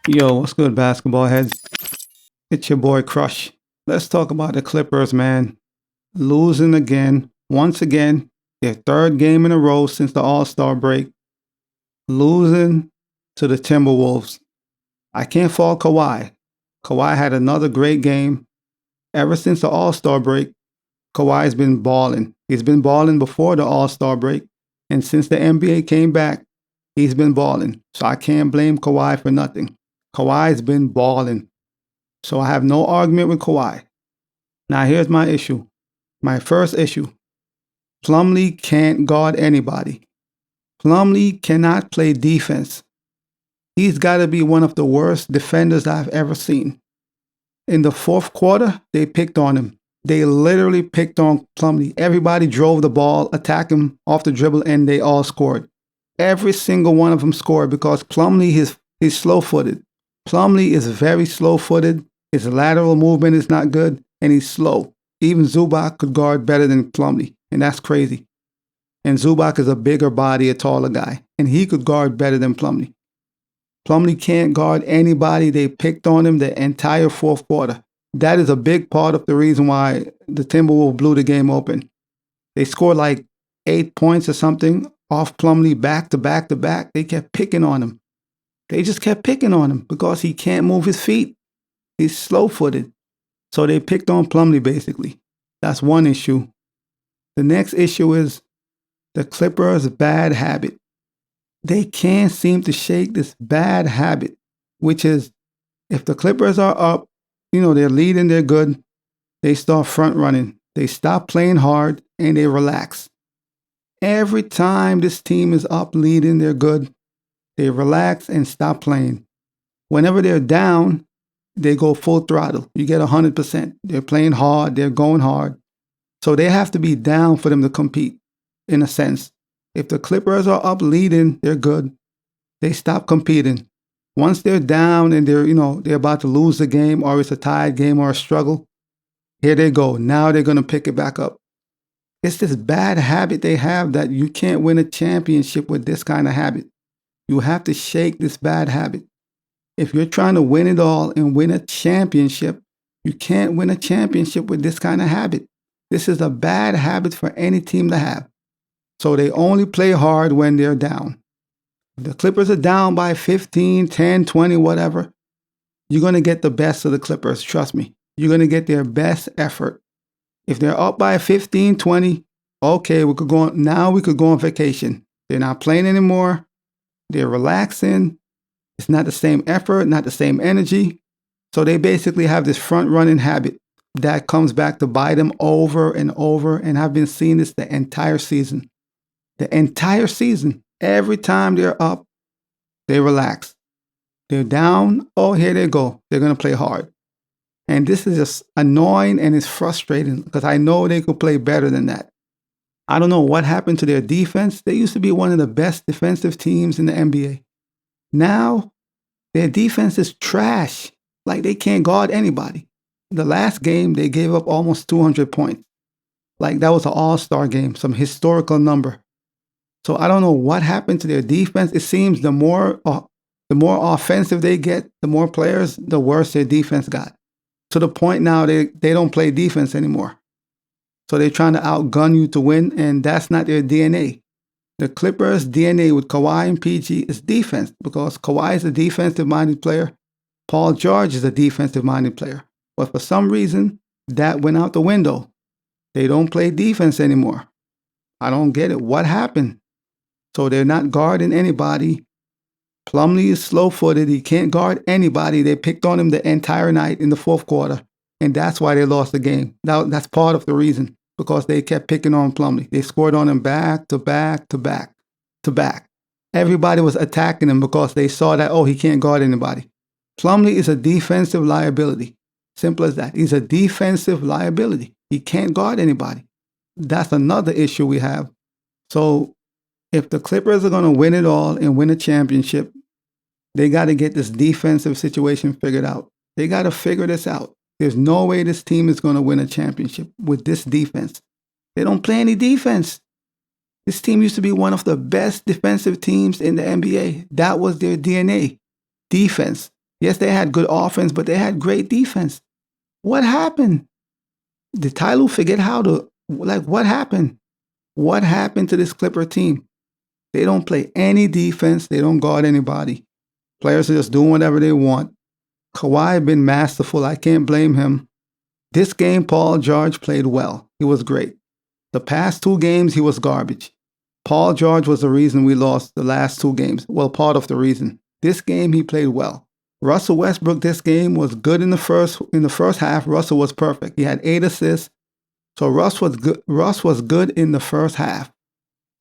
Yo, what's good, basketball heads? It's your boy Crush. Let's talk about the Clippers, man. Losing again, once again, their third game in a row since the All-Star break. Losing to the Timberwolves. I can't fault Kawhi. Kawhi had another great game. Ever since the All-Star break, Kawhi's been balling. He's been balling before the All-Star break. And since the NBA came back, he's been balling. So I can't blame Kawhi for nothing. Kawhi's been balling. So I have no argument with Kawhi. Now here's my issue. My first issue. Plumlee can't guard anybody. Plumlee cannot play defense. He's got to be one of the worst defenders I've ever seen. In the fourth quarter, they picked on him. They literally picked on Plumlee. Everybody drove the ball, attacked him off the dribble, and they all scored. Every single one of them scored because Plumlee is slow-footed. Plumlee is very slow-footed. His lateral movement is not good, and he's slow. Even Zubac could guard better than Plumlee, and that's crazy. And Zubac is a bigger body, a taller guy, and he could guard better than Plumlee. Plumlee can't guard anybody. They picked on him the entire fourth quarter. That is a big part of the reason why the Timberwolves blew the game open. They scored like 8 points or something off Plumlee back to back to back. They kept picking on him. They just kept picking on him because he can't move his feet. He's slow-footed. So they picked on Plumlee, basically. That's one issue. The next issue is the Clippers' bad habit. They can't seem to shake this bad habit, which is if the Clippers are up, they're leading, they're good, they start front running. They stop playing hard and they relax. Every time this team is up leading, they're good, they relax and stop playing. Whenever they're down, they go full throttle. You get 100%. They're playing hard. They're going hard. So they have to be down for them to compete, in a sense. If the Clippers are up leading, they're good. They stop competing. Once they're down and they're about to lose the game, or it's a tied game or a struggle, here they go. Now they're going to pick it back up. It's this bad habit they have that you can't win a championship with this kind of habit. You have to shake this bad habit. If you're trying to win it all and win a championship, you can't win a championship with this kind of habit. This is a bad habit for any team to have. So they only play hard when they're down. If the Clippers are down by 15, 10, 20, whatever, you're going to get the best of the Clippers. Trust me. You're going to get their best effort. If they're up by 15, 20, okay, we could go on vacation. They're not playing anymore. They're relaxing. It's not the same effort, not the same energy. So they basically have this front-running habit that comes back to bite them over and over. And I've been seeing this the entire season. The entire season. Every time they're up, they relax. They're down. Oh, here they go. They're going to play hard. And this is just annoying and it's frustrating because I know they could play better than that. I don't know what happened to their defense. They used to be one of the best defensive teams in the NBA. Now, their defense is trash. Like they can't guard anybody. The last game, they gave up almost 200 points. Like that was an all-star game, some historical number. So I don't know what happened to their defense. It seems the more offensive they get, the more players, the worse their defense got. To the point now they don't play defense anymore. So they're trying to outgun you to win, and that's not their DNA. The Clippers' DNA with Kawhi and PG is defense because Kawhi is a defensive-minded player. Paul George is a defensive-minded player. But for some reason, that went out the window. They don't play defense anymore. I don't get it. What happened? So they're not guarding anybody. Plumlee is slow-footed. He can't guard anybody. They picked on him the entire night in the fourth quarter, and that's why they lost the game. That's part of the reason. Because they kept picking on Plumlee. They scored on him back to back to back to back. Everybody was attacking him because they saw that, he can't guard anybody. Plumlee is a defensive liability. Simple as that. He's a defensive liability. He can't guard anybody. That's another issue we have. So if the Clippers are going to win it all and win a championship, they got to get this defensive situation figured out. They got to figure this out. There's no way this team is going to win a championship with this defense. They don't play any defense. This team used to be one of the best defensive teams in the NBA. That was their DNA, defense. Yes, they had good offense, but they had great defense. What happened? Did Ty Lue forget how to, what happened? What happened to this Clipper team? They don't play any defense. They don't guard anybody. Players are just doing whatever they want. Kawhi been masterful. I can't blame him. This game, Paul George played well. He was great. The past 2 games, he was garbage. Paul George was the reason we lost the last 2 games. Well, part of the reason. This game, he played well. Russell Westbrook, this game was good in the first half. Russell was perfect. He had 8 assists. So Russ was good. Russ was good in the first half.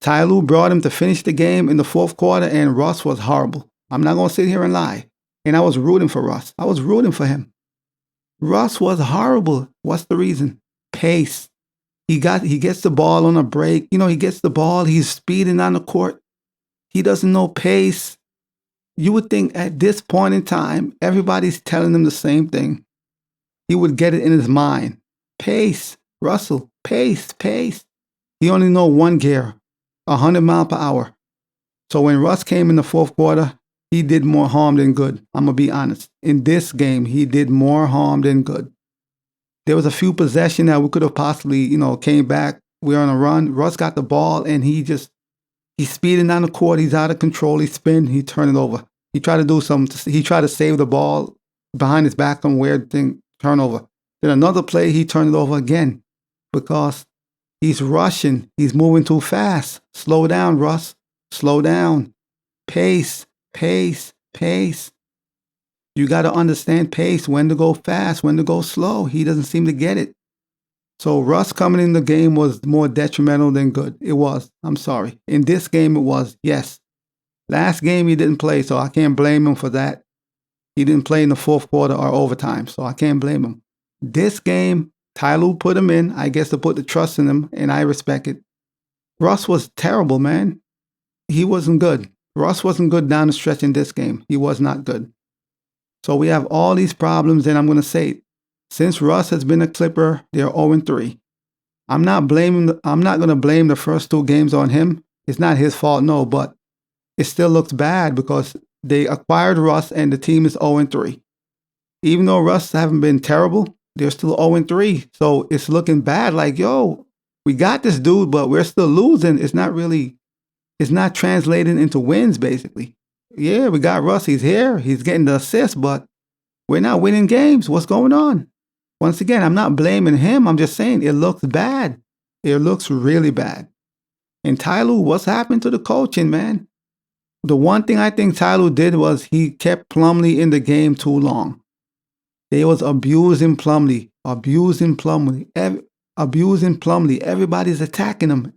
Ty Lue brought him to finish the game in the fourth quarter, and Russ was horrible. I'm not going to sit here and lie. And I was rooting for Russ. I was rooting for him. Russ was horrible. What's the reason? Pace. He gets the ball on a break. He gets the ball. He's speeding on the court. He doesn't know pace. You would think at this point in time, everybody's telling him the same thing. He would get it in his mind. Pace. Russell. Pace. He only know one gear. 100 miles per hour. So when Russ came in the fourth quarter, he did more harm than good. I'm going to be honest. In this game, he did more harm than good. There was a few possessions that we could have possibly, came back. We're on a run. Russ got the ball, and he's speeding down the court. He's out of control. He spin. He turned it over. He tried to do something. He tried to save the ball behind his back, some weird thing, turnover. Then another play, he turned it over again because he's rushing. He's moving too fast. Slow down, Russ. Slow down. Pace. You got to understand pace, when to go fast, when to go slow. He doesn't seem to get it. So Russ coming in the game was more detrimental than good. It was. I'm sorry. In this game, it was. Yes. Last game, he didn't play, so I can't blame him for that. He didn't play in the fourth quarter or overtime, so I can't blame him. This game, Ty Lue put him in, I guess, to put the trust in him, and I respect it. Russ was terrible, man. He wasn't good. Russ wasn't good down the stretch in this game. He was not good. So we have all these problems, and I'm going to say it. Since Russ has been a Clipper, they're 0-3. I'm not going to blame the first 2 games on him. It's not his fault, no, but it still looks bad because they acquired Russ and the team is 0-3. Even though Russ haven't been terrible, they're still 0-3. So it's looking bad, like, yo, we got this dude, but we're still losing. It's not translating into wins, basically. Yeah, we got Russ. He's here. He's getting the assist, but we're not winning games. What's going on? Once again, I'm not blaming him. I'm just saying it looks bad. It looks really bad. And Ty Lue, what's happened to the coaching, man? The one thing I think Ty Lue did was he kept Plumlee in the game too long. They was abusing Plumlee. Everybody's attacking him.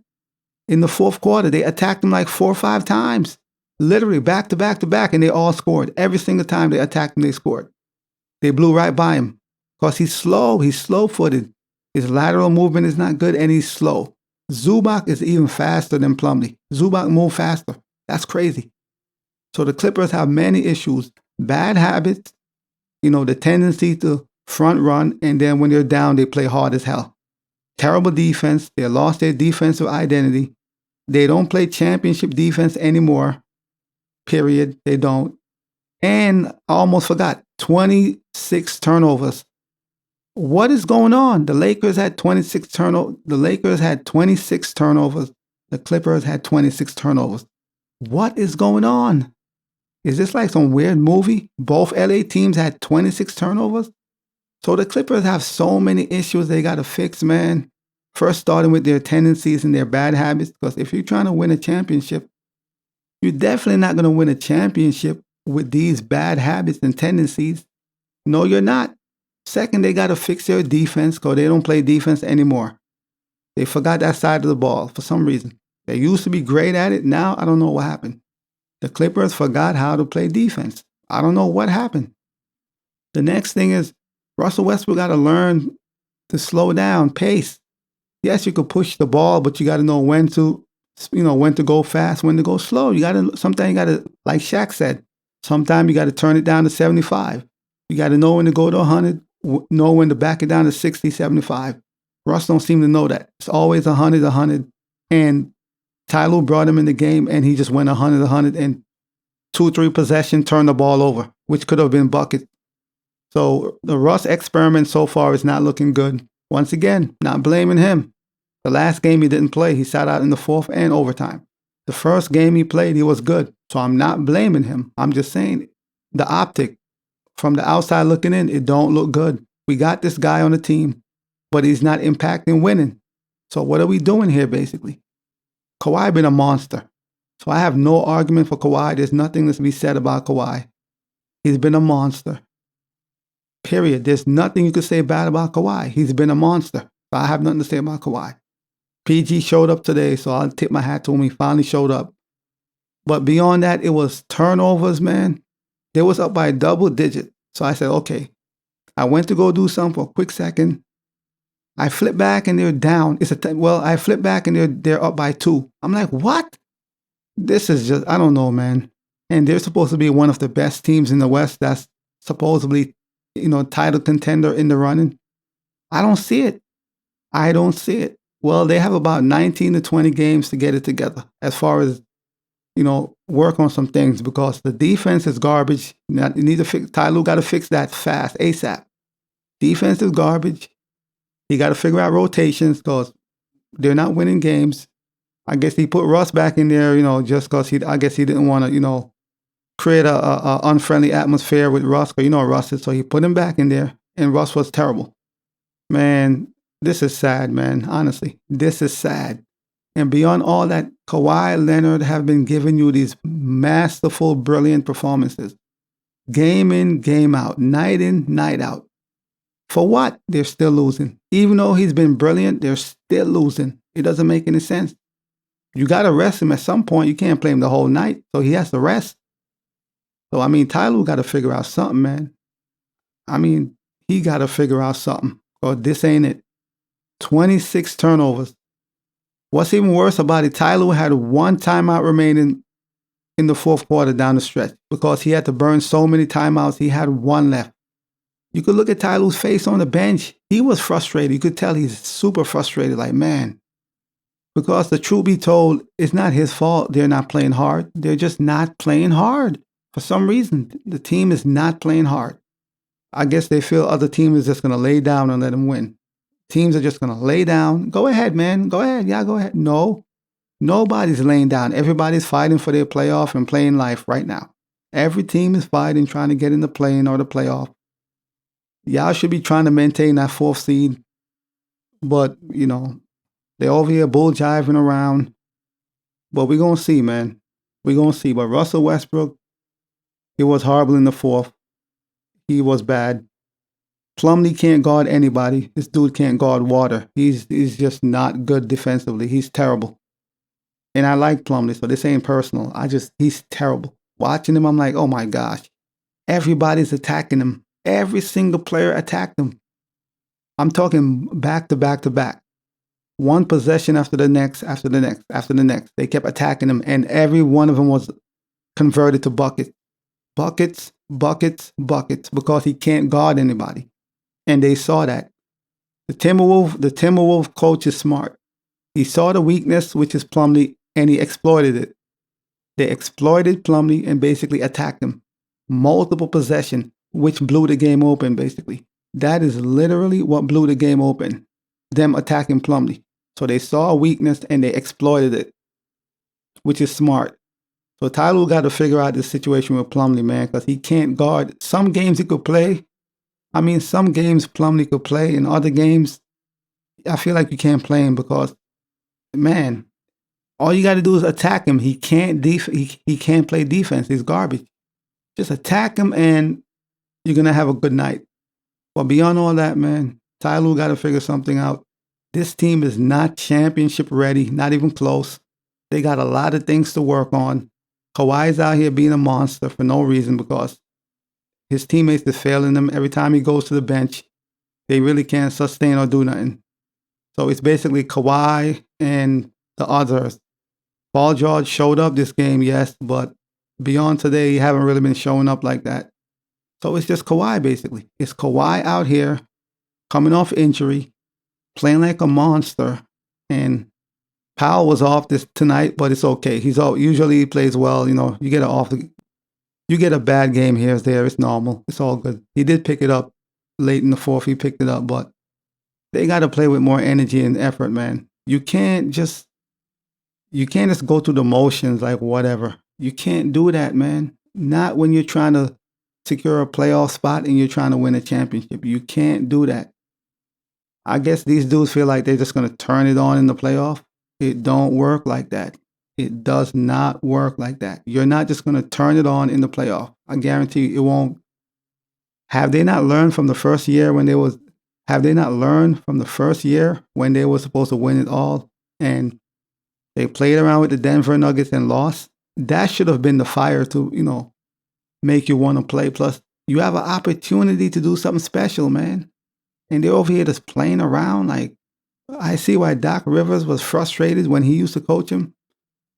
In the fourth quarter, they attacked him like 4 or 5 times. Literally back to back to back, and they all scored. Every single time they attacked him, they scored. They blew right by him because he's slow. He's slow-footed. His lateral movement is not good, and he's slow. Zubac is even faster than Plumlee. Zubac moves faster. That's crazy. So the Clippers have many issues. Bad habits, the tendency to front run, and then when they're down, they play hard as hell. Terrible defense. They lost their defensive identity. They don't play championship defense anymore. Period. They don't. And I almost forgot, 26 turnovers. What is going on? The Lakers had 26 turnovers. The Clippers had 26 turnovers. What is going on? Is this like some weird movie? Both LA teams had 26 turnovers. So the Clippers have so many issues they got to fix, man. First, starting with their tendencies and their bad habits. Because if you're trying to win a championship, you're definitely not going to win a championship with these bad habits and tendencies. No, you're not. Second, they got to fix their defense because they don't play defense anymore. They forgot that side of the ball for some reason. They used to be great at it. Now, I don't know what happened. The Clippers forgot how to play defense. I don't know what happened. The next thing is Russell Westbrook got to learn to slow down, pace. Yes, you could push the ball, but you got to know when to go fast, when to go slow. Sometimes you got to, like Shaq said, sometimes you got to turn it down to 75. You got to know when to go to 100, know when to back it down to 60, 75. Russ don't seem to know that. It's always 100. And Ty Lue brought him in the game, and he just went 100. And 2-3 possession, turn the ball over, which could have been buckets. So the Russ experiment so far is not looking good. Once again, not blaming him. The last game he didn't play. He sat out in the fourth and overtime. The first game he played, he was good. So I'm not blaming him. I'm just saying the optic from the outside looking in, it don't look good. We got this guy on the team, but he's not impacting winning. So what are we doing here, basically? Kawhi been a monster. So I have no argument for Kawhi. There's nothing to be said about Kawhi. He's been a monster. Period. There's nothing you could say bad about Kawhi. He's been a monster. So I have nothing to say about Kawhi. PG showed up today, so I'll tip my hat to him. He finally showed up. But beyond that, it was turnovers, man. They was up by a double digit. So I said, okay. I went to go do something for a quick second. I flip back and they're down. I flip back and they're up by 2. I'm like, what? This is just, I don't know, man. And they're supposed to be one of the best teams in the West that's supposedly, title contender in the running. I don't see it. I don't see it. Well, they have about 19 to 20 games to get it together as far as, work on some things because the defense is garbage. You need to fix, Ty Lue got to fix that fast, ASAP. Defense is garbage. He got to figure out rotations because they're not winning games. I guess he put Russ back in there, just because I guess he didn't want to, create a unfriendly atmosphere with Russ, because Russ is, so he put him back in there, and Russ was terrible. Man, this is sad, man. Honestly, this is sad. And beyond all that, Kawhi Leonard have been giving you these masterful, brilliant performances. Game in, game out, night in, night out. For what? They're still losing. Even though he's been brilliant, they're still losing. It doesn't make any sense. You got to rest him at some point. You can't play him the whole night, so he has to rest. So, Ty Lue got to figure out something, man. He got to figure out something, or this ain't it. 26 turnovers. What's even worse about it, Ty Lue had 1 timeout remaining in the fourth quarter down the stretch because he had to burn so many timeouts. He had 1 left. You could look at Ty Lue's face on the bench. He was frustrated. You could tell he's super frustrated, like, man. Because the truth be told, it's not his fault they're not playing hard. They're just not playing hard. For some reason, the team is not playing hard. I guess they feel other teams is just going to lay down and let them win. Teams are just going to lay down. Go ahead, man. Go ahead. Yeah, go ahead. No, nobody's laying down. Everybody's fighting for their playoff and playing life right now. Every team is fighting, trying to get in the play-in or the playoff. Y'all should be trying to maintain that 4th seed. But, they're over here bull jiving around. But we're going to see, man. We're going to see. But Russell Westbrook, he was horrible in the 4th. He was bad. Plumlee can't guard anybody. This dude can't guard water. He's just not good defensively. He's terrible. And I like Plumlee, so this ain't personal. He's terrible. Watching him, I'm like, oh my gosh. Everybody's attacking him. Every single player attacked him. I'm talking back to back to back. 1 possession after the next, after the next, after the next. They kept attacking him, and every one of them was converted to buckets. Buckets, buckets, buckets, because he can't guard anybody. And they saw that. The Timberwolf coach is smart. He saw the weakness, which is Plumlee, and he exploited it. They exploited Plumlee and basically attacked him. Multiple possession, which blew the game open, basically. That is literally what blew the game open. Them attacking Plumlee. So they saw a weakness and they exploited it, which is smart. So Ty Lue got to figure out this situation with Plumlee, man, because he can't guard. Some games he could play. Some games Plumlee could play. In other games, I feel like you can't play him because, man, all you got to do is attack him. He can't he can't play defense. He's garbage. Just attack him and you're going to have a good night. But beyond all that, man, Ty Lue got to figure something out. This team is not championship ready, not even close. They got a lot of things to work on. Kawhi's out here being a monster for no reason because his teammates are failing him. Every time he goes to the bench, they really can't sustain or do nothing. So it's basically Kawhi and the others. Paul George showed up this game, yes, but beyond today, he haven't really been showing up like that. So it's just Kawhi, basically. It's Kawhi out here, coming off injury, playing like a monster. And Powell was off tonight, but it's okay. Usually he plays well. You get it off. You get a bad game here or there, it's normal. It's all good. He did pick it up late in the fourth. He picked it up, but they got to play with more energy and effort, man. You can't just go through the motions like whatever. You can't do that, man. Not when you're trying to secure a playoff spot and you're trying to win a championship. You can't do that. I guess these dudes feel like they're just going to turn it on in the playoff. It don't work like that. It does not work like that. You're not just going to turn it on in the playoff. I guarantee you it won't. Have they not learned from the first year when they was have they not learned from the first year when they were supposed to win it all and they played around with the Denver Nuggets and lost? That should have been the fire to, make you want to play. Plus, you have an opportunity to do something special, man. And they're over here just playing around. Like, I see why Doc Rivers was frustrated when he used to coach him.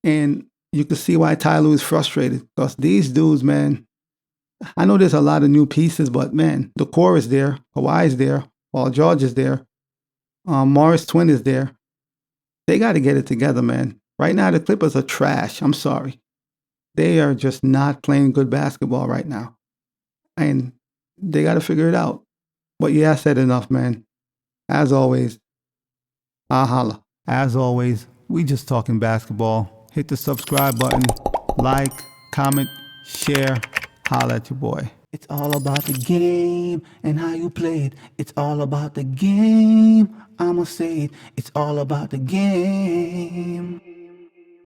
And you can see why Ty Lue is frustrated. Because these dudes, man, I know there's a lot of new pieces, but man, the core is there. Kawhi is there. Paul George is there. Morris Twin is there. They got to get it together, man. Right now, the Clippers are trash. I'm sorry. They are just not playing good basketball right now. And they got to figure it out. But yeah, I said enough, man. As always, I holla. As always, we just talking basketball. Hit the subscribe button, like, comment, share, holla at your boy. It's all about the game and how you play it. It's all about the game. I'ma say it. It's all about the game.